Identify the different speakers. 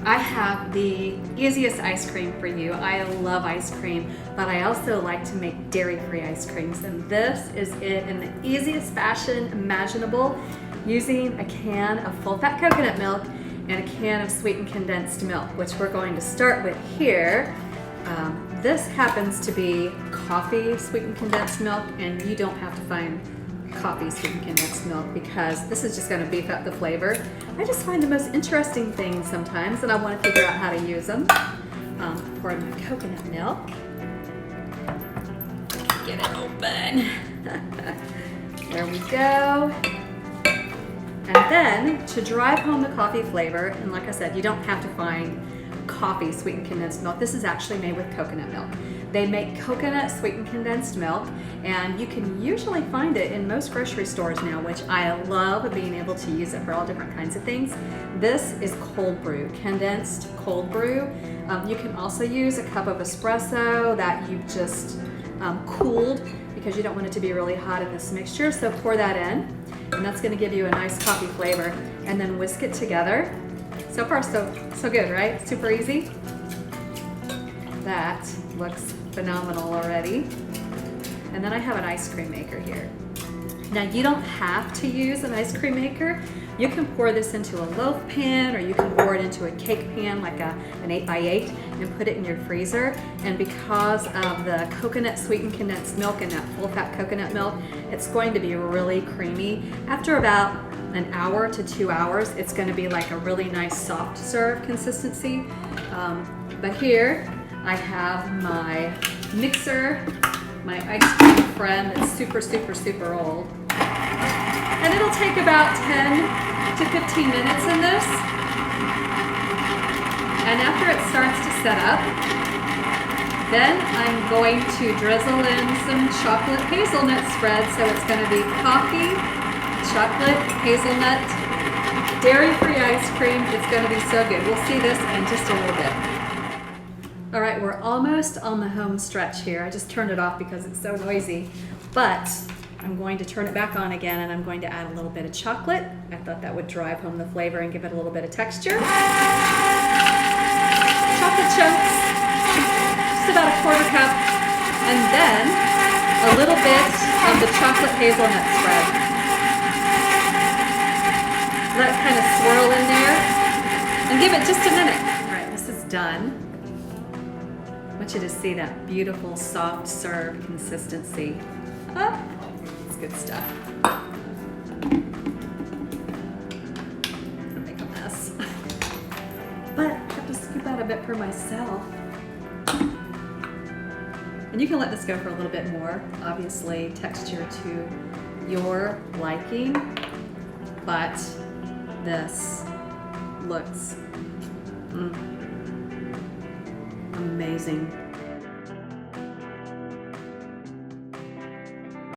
Speaker 1: I have the easiest ice cream for you. I love ice cream, but I also like to make dairy-free ice creams, and this is it in the easiest fashion imaginable, using a can of full-fat coconut milk and a can of sweetened condensed milk, which we're going to start with here. This happens to be coffee sweetened condensed milk, and you don't have to find coffee sweetened condensed milk because this is just going to beef up the flavor. I just find the most interesting things sometimes, and I want to figure out how to use them. Pour in my coconut milk. Get it open. There we go. And then to drive home the coffee flavor, and like I said, you don't have to find coffee sweetened condensed milk. This is actually made with coconut milk. They make coconut sweetened condensed milk, and you can usually find it in most grocery stores now, which I love being able to use it for all different kinds of things. This is cold brew, condensed cold brew. You can also use a cup of espresso that you've just cooled because you don't want it to be really hot in this mixture. So pour that in, and that's going to give you a nice coffee flavor, and then whisk it together. So far, so good, right? Super easy. That looks phenomenal already. And then I have an ice cream maker here. Now you don't have to use an ice cream maker. You can pour this into a loaf pan, or you can pour it into a cake pan, like an 8x8, and put it in your freezer. And because of the coconut sweetened condensed milk and that full fat coconut milk, it's going to be really creamy. After about an hour to 2 hours, it's going to be like a really nice soft serve consistency. But here I have my mixer, my ice cream friend that's super, super, super old. And it'll take about 10 to 15 minutes in this. And after it starts to set up, then I'm going to drizzle in some chocolate hazelnut spread. So it's going to be coffee, chocolate, hazelnut, dairy-free ice cream. It's going to be so good. We'll see this in just a little bit. All right, we're almost on the home stretch here. I just turned it off because it's so noisy, but I'm going to turn it back on again, and I'm going to add a little bit of chocolate. I thought that would drive home the flavor and give it a little bit of texture. Chocolate chunks, just about a quarter cup, and then a little bit of the chocolate hazelnut spread. Let it kind of swirl in there, and give it just a minute. All right, this is done. I want you to see that beautiful soft serve consistency. It's good stuff. Make a mess. But I have to scoop out a bit for myself. And you can let this go for a little bit more. Obviously, texture to your liking. But this looks amazing.